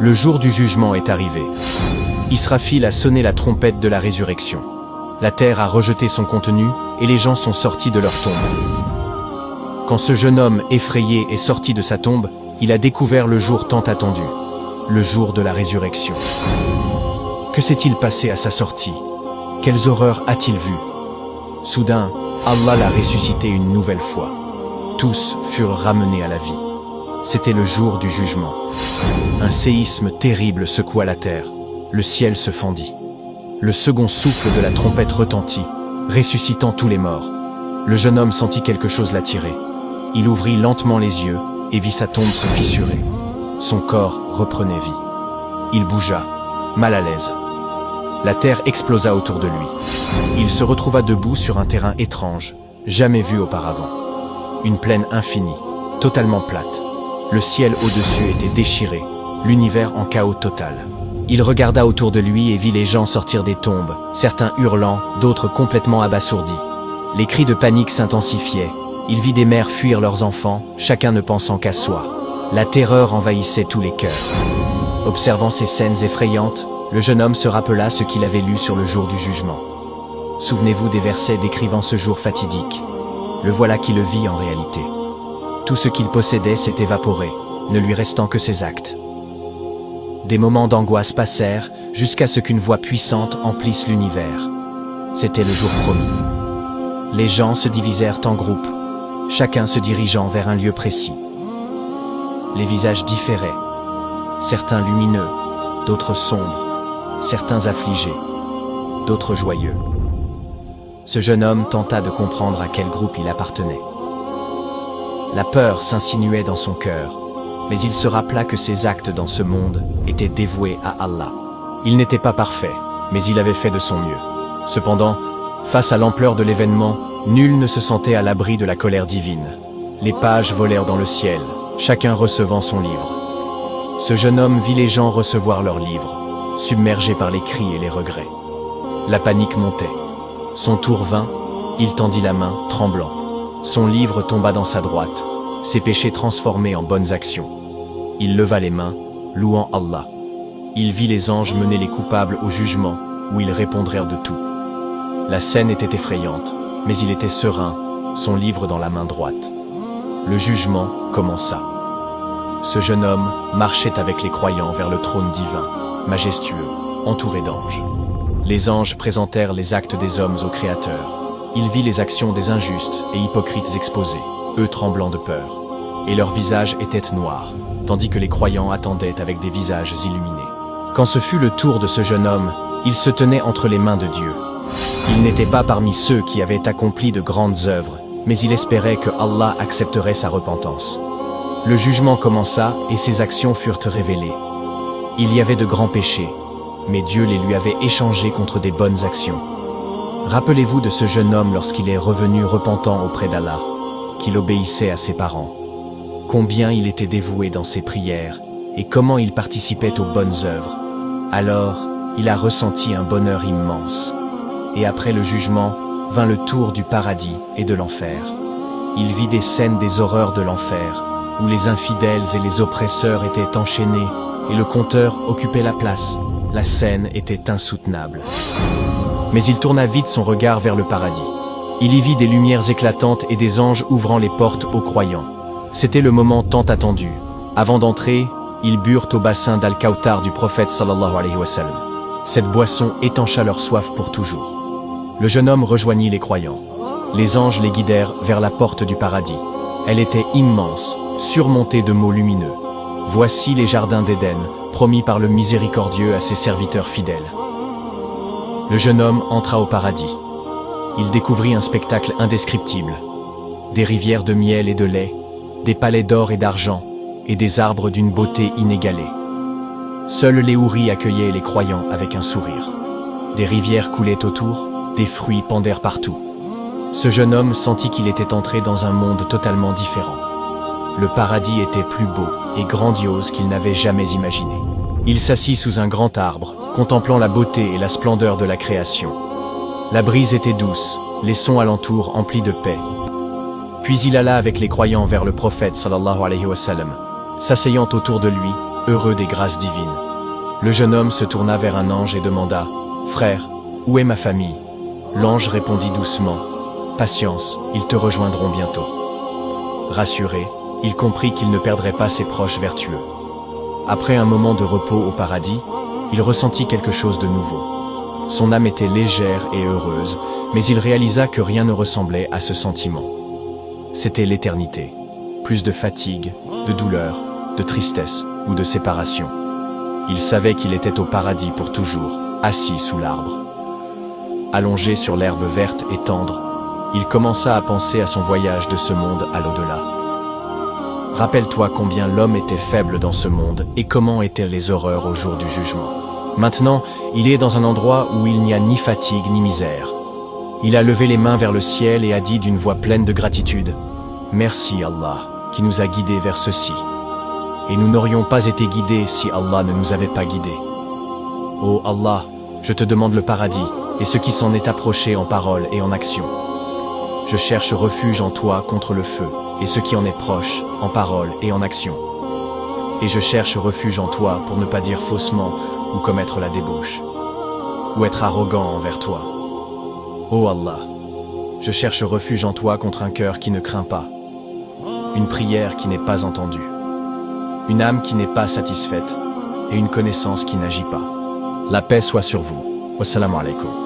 Le jour du jugement est arrivé. Israfil a sonné la trompette de la résurrection. La terre a rejeté son contenu et les gens sont sortis de leur tombe. Quand ce jeune homme effrayé est sorti de sa tombe, il a découvert le jour tant attendu, le jour de la résurrection. Que s'est-il passé à sa sortie? Quelles horreurs a-t-il vues? Soudain, Allah l'a ressuscité une nouvelle fois. Tous furent ramenés à la vie. C'était le jour du jugement. Un séisme terrible secoua la terre. Le ciel se fendit. Le second souffle de la trompette retentit, ressuscitant tous les morts. Le jeune homme sentit quelque chose l'attirer. Il ouvrit lentement les yeux et vit sa tombe se fissurer. Son corps reprenait vie. Il bougea, mal à l'aise. La terre explosa autour de lui. Il se retrouva debout sur un terrain étrange, jamais vu auparavant. Une plaine infinie, totalement plate. Le ciel au-dessus était déchiré, l'univers en chaos total. Il regarda autour de lui et vit les gens sortir des tombes, certains hurlant, d'autres complètement abasourdis. Les cris de panique s'intensifiaient. Il vit des mères fuir leurs enfants, chacun ne pensant qu'à soi. La terreur envahissait tous les cœurs. Observant ces scènes effrayantes, le jeune homme se rappela ce qu'il avait lu sur le jour du jugement. Souvenez-vous des versets décrivant ce jour fatidique. Le voilà qui le vit en réalité. Tout ce qu'il possédait s'est évaporé, ne lui restant que ses actes. Des moments d'angoisse passèrent, jusqu'à ce qu'une voix puissante emplisse l'univers. C'était le jour promis. Les gens se divisèrent en groupes, chacun se dirigeant vers un lieu précis. Les visages différaient, certains lumineux, d'autres sombres, certains affligés, d'autres joyeux. Ce jeune homme tenta de comprendre à quel groupe il appartenait. La peur s'insinuait dans son cœur, mais il se rappela que ses actes dans ce monde étaient dévoués à Allah. Il n'était pas parfait, mais il avait fait de son mieux. Cependant, face à l'ampleur de l'événement, nul ne se sentait à l'abri de la colère divine. Les pages volèrent dans le ciel, chacun recevant son livre. Ce jeune homme vit les gens recevoir leurs livres, submergés par les cris et les regrets. La panique montait. Son tour vint, il tendit la main, tremblant. Son livre tomba dans sa droite, ses péchés transformés en bonnes actions. Il leva les mains, louant Allah. Il vit les anges mener les coupables au jugement, où ils répondrent de tout. La scène était effrayante, mais il était serein, son livre dans la main droite. Le jugement commença. Ce jeune homme marchait avec les croyants vers le trône divin, majestueux, entouré d'anges. Les anges présentèrent les actes des hommes au Créateur. Il vit les actions des injustes et hypocrites exposées, eux tremblant de peur. Et leurs visages étaient noirs, tandis que les croyants attendaient avec des visages illuminés. Quand ce fut le tour de ce jeune homme, il se tenait entre les mains de Dieu. Il n'était pas parmi ceux qui avaient accompli de grandes œuvres, mais il espérait que Allah accepterait sa repentance. Le jugement commença et ses actions furent révélées. Il y avait de grands péchés, mais Dieu les lui avait échangés contre des bonnes actions. Rappelez-vous de ce jeune homme lorsqu'il est revenu repentant auprès d'Allah, qu'il obéissait à ses parents. Combien il était dévoué dans ses prières, et comment il participait aux bonnes œuvres. Alors, il a ressenti un bonheur immense. Et après le jugement, vint le tour du paradis et de l'enfer. Il vit des scènes des horreurs de l'enfer, où les infidèles et les oppresseurs étaient enchaînés, et le compteur occupait la place. La scène était insoutenable. Mais il tourna vite son regard vers le paradis. Il y vit des lumières éclatantes et des anges ouvrant les portes aux croyants. C'était le moment tant attendu. Avant d'entrer, ils burent au bassin d'Al-Kawthar du prophète sallallahu alayhi wa sallam. Cette boisson étancha leur soif pour toujours. Le jeune homme rejoignit les croyants. Les anges les guidèrent vers la porte du paradis. Elle était immense, surmontée de mots lumineux. Voici les jardins d'Éden, promis par le miséricordieux à ses serviteurs fidèles. Le jeune homme entra au paradis. Il découvrit un spectacle indescriptible. Des rivières de miel et de lait, des palais d'or et d'argent, et des arbres d'une beauté inégalée. Seuls les houris accueillaient les croyants avec un sourire. Des rivières coulaient autour, des fruits pendaient partout. Ce jeune homme sentit qu'il était entré dans un monde totalement différent. Le paradis était plus beau et grandiose qu'il n'avait jamais imaginé. Il s'assit sous un grand arbre, contemplant la beauté et la splendeur de la création. La brise était douce, les sons alentour emplis de paix. Puis il alla avec les croyants vers le prophète sallallahu alayhi wa sallam. S'asseyant autour de lui, heureux des grâces divines. Le jeune homme se tourna vers un ange et demanda « Frère, où est ma famille ?» L'ange répondit doucement « Patience, ils te rejoindront bientôt. » Rassuré, il comprit qu'il ne perdrait pas ses proches vertueux. Après un moment de repos au paradis, il ressentit quelque chose de nouveau. Son âme était légère et heureuse, mais il réalisa que rien ne ressemblait à ce sentiment. C'était l'éternité. Plus de fatigue, de douleur, de tristesse ou de séparation. Il savait qu'il était au paradis pour toujours, assis sous l'arbre. Allongé sur l'herbe verte et tendre, il commença à penser à son voyage de ce monde à l'au-delà. Rappelle-toi combien l'homme était faible dans ce monde et comment étaient les horreurs au jour du jugement. Maintenant, il est dans un endroit où il n'y a ni fatigue ni misère. Il a levé les mains vers le ciel et a dit d'une voix pleine de gratitude « Merci Allah, qui nous a guidés vers ceci. Et nous n'aurions pas été guidés si Allah ne nous avait pas guidés. Ô Allah, je te demande le paradis et ce qui s'en est approché en parole et en action. Je cherche refuge en toi contre le feu et ce qui en est proche en parole et en action. Et je cherche refuge en toi pour ne pas dire faussement ou commettre la débauche, ou être arrogant envers toi. Ô Allah, je cherche refuge en toi contre un cœur qui ne craint pas, une prière qui n'est pas entendue, une âme qui n'est pas satisfaite et une connaissance qui n'agit pas. La paix soit sur vous. Wassalamu alaikum.